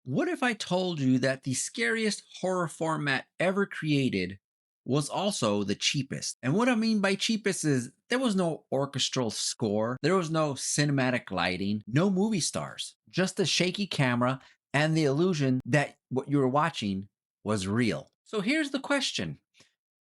What if I told you that the scariest horror format ever created was also the cheapest? And what I mean by cheapest is there was no orchestral score, there was no cinematic lighting, no movie stars, just a shaky camera and the illusion that what you were watching was real. So here's the question.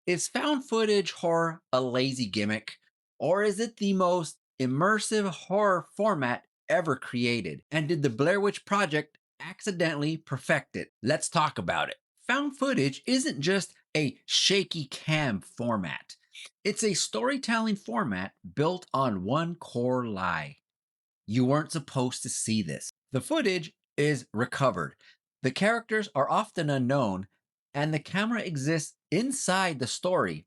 Is found footage horror a lazy gimmick, or is it the most immersive horror format ever created? And did the Blair Witch Project accidentally perfect it? Let's talk about it. Found footage isn't just a shaky cam format, it's a storytelling format built on one core lie. You weren't supposed to see this. The footage is recovered. The characters are often unknown, and the camera exists inside the story.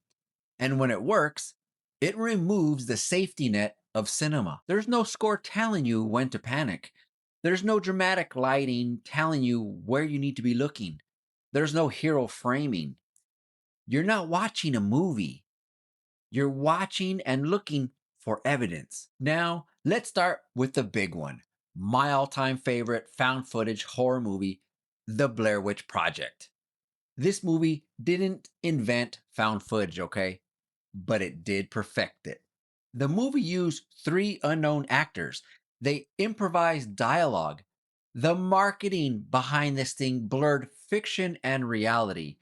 And when it works, it removes the safety net of cinema. There's no score telling you when to panic. There's no dramatic lighting telling you where you need to be looking. There's no hero framing. You're not watching a movie. You're watching and looking for evidence. Now, let's start with the big one. My all-time favorite found footage horror movie, The Blair Witch Project. This movie didn't invent found footage, okay? But it did perfect it. The movie used three unknown actors. They improvised dialogue. The marketing behind this thing blurred fiction and reality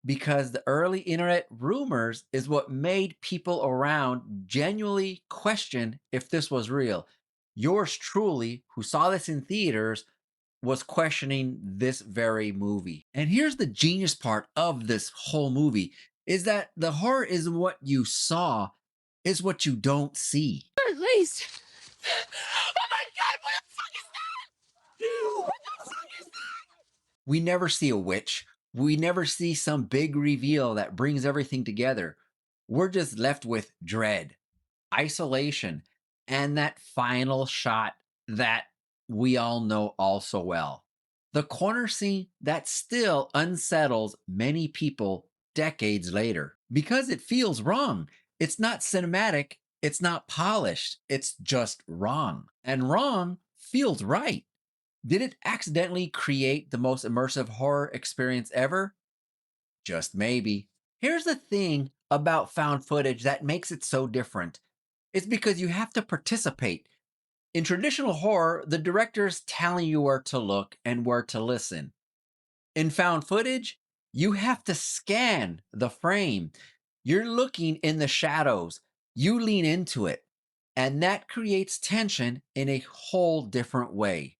because the early internet rumors is what made people around genuinely question if this was real. Yours truly, who saw this in theaters, was questioning this very movie. And here's the genius part of this whole movie is that the horror is what you saw, is what you don't see. Released. Oh my god, what the fuck is that? What the fuck is that? We never see a witch. We never see some big reveal that brings everything together. We're just left with dread, isolation, and that final shot that we all know all so well. The corner scene that still unsettles many people decades later because it feels wrong. It's not cinematic, it's not polished, it's just wrong. And wrong feels right. Did it accidentally create the most immersive horror experience ever? Just maybe. Here's the thing about found footage that makes it so different. It's because you have to participate. In traditional horror, the director's telling you where to look and where to listen. In found footage, you have to scan the frame. You're looking in the shadows. You lean into it. And that creates tension in a whole different way.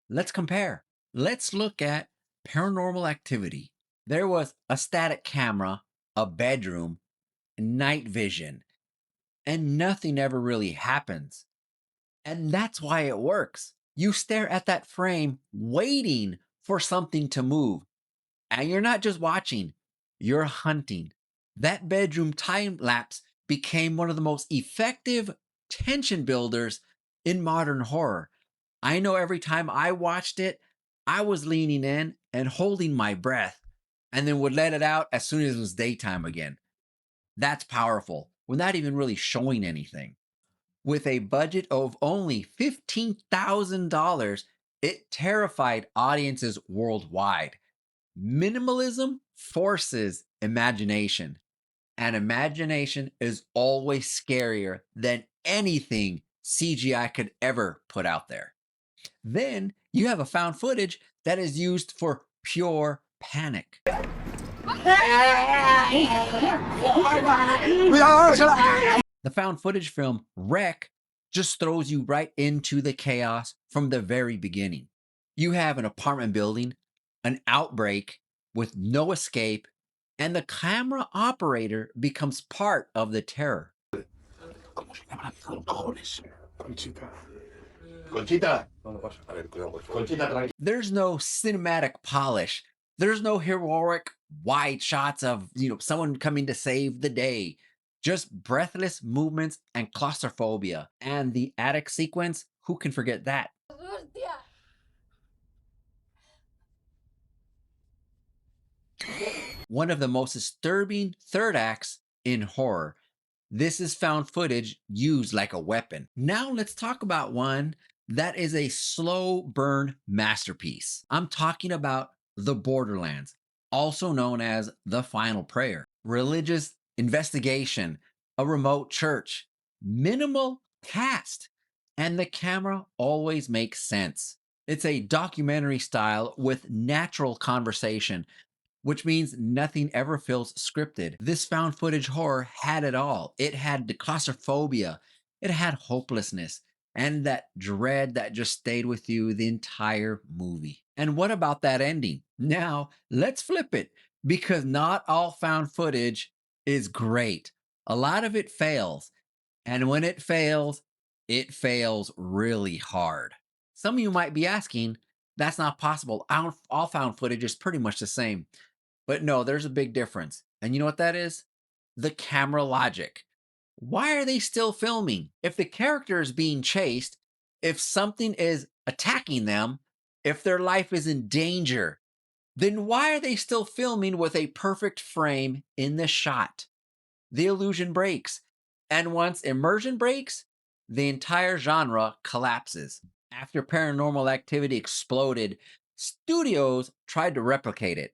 Let's compare. Let's look at Paranormal Activity. There was a static camera, a bedroom, night vision, and nothing ever really happens. And that's why it works. You stare at that frame waiting for something to move. And you're not just watching, you're hunting. That bedroom time lapse became one of the most effective tension builders in modern horror. I know every time I watched it, I was leaning in and holding my breath and then would let it out as soon as it was daytime again. That's powerful without even really showing anything. With a budget of only $15,000, it terrified audiences worldwide. Minimalism forces imagination, and imagination is always scarier than anything CGI could ever put out there. Then you have a found footage that is used for pure panic. The found footage film REC just throws you right into the chaos from the very beginning. You have an apartment building, an outbreak with no escape, and the camera operator becomes part of the terror. Conchita. A ver, cuidado. Conchita, tranquila. There's no cinematic polish. There's no heroic wide shots of, someone coming to save the day. Just breathless movements and claustrophobia. And the attic sequence, who can forget that? One of the most disturbing third acts in horror. This is found footage used like a weapon. Now let's talk about one That is a slow burn masterpiece. I'm talking about The Borderlands, also known as The Final Prayer. Religious investigation, a remote church, minimal cast, and the camera always makes sense. It's a documentary style with natural conversation, which means nothing ever feels scripted. This found footage horror had it all. It had the claustrophobia, it had hopelessness, and that dread that just stayed with you the entire movie. And what about that ending? Now, let's flip it, because not all found footage is great. A lot of it fails. And when it fails really hard. Some of you might be asking, that's not possible. All found footage is pretty much the same. But no, there's a big difference. And you know what that is? The camera logic. Why are they still filming? If the character is being chased, if something is attacking them, if their life is in danger, then why are they still filming with a perfect frame in the shot? The illusion breaks. And once immersion breaks, the entire genre collapses. After Paranormal Activity exploded, studios tried to replicate it.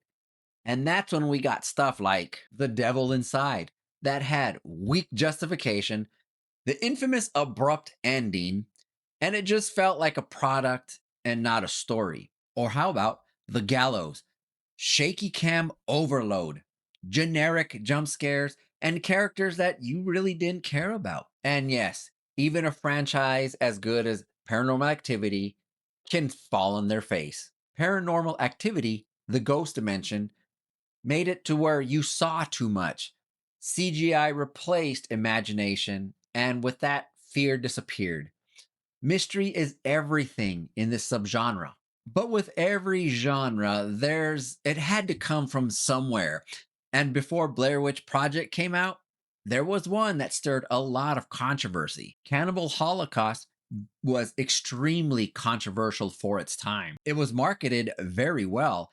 And that's when we got stuff like The Devil Inside, that had weak justification, the infamous abrupt ending, and it just felt like a product and not a story. Or how about The Gallows? Shaky cam overload, generic jump scares, and characters that you really didn't care about. And yes, even a franchise as good as Paranormal Activity can fall on their face. Paranormal Activity, The Ghost Dimension, made it to where you saw too much. CGI replaced imagination, and with that, fear disappeared. Mystery is everything in this subgenre. But with every genre, it had to come from somewhere. And before Blair Witch Project came out, there was one that stirred a lot of controversy. Cannibal Holocaust was extremely controversial for its time. It was marketed very well.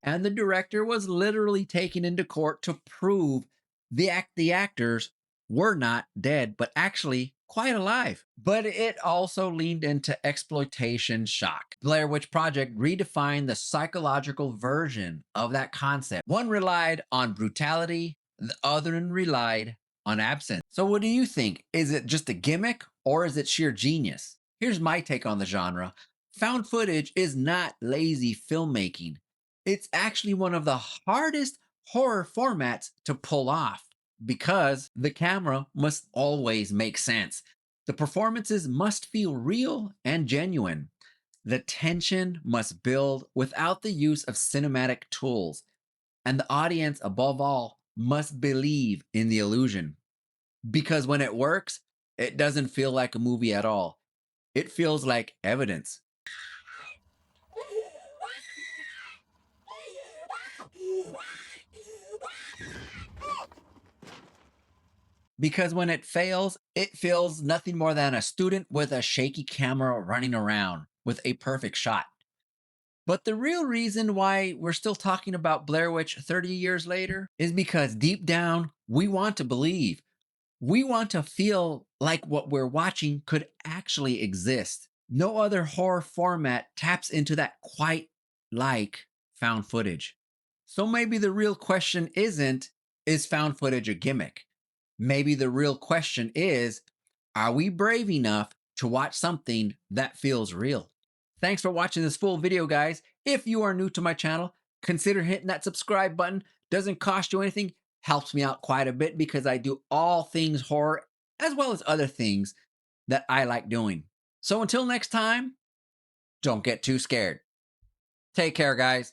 And the director was literally taken into court to prove the actors were not dead, but actually quite alive. But it also leaned into exploitation shock. Blair Witch Project redefined the psychological version of that concept. One relied on brutality, the other one relied on absence. So what do you think? Is it just a gimmick or is it sheer genius? Here's my take on the genre. Found footage is not lazy filmmaking. It's actually one of the hardest horror formats to pull off because the camera must always make sense. The performances must feel real and genuine. The tension must build without the use of cinematic tools. And the audience, above all, must believe in the illusion. Because when it works, it doesn't feel like a movie at all. It feels like evidence. Because when it feels nothing more than a student with a shaky camera running around with a perfect shot. But the real reason why we're still talking about Blair Witch 30 years later is because deep down, we want to believe. We want to feel like what we're watching could actually exist. No other horror format taps into that quite like found footage. So maybe the real question isn't, is found footage a gimmick? Maybe the real question is, are we brave enough to watch something that feels real? Thanks for watching this full video, guys. If you are new to my channel, consider hitting that subscribe button. Doesn't cost you anything, helps me out quite a bit because I do all things horror as well as other things that I like doing. So until next time, don't get too scared. Take care, guys.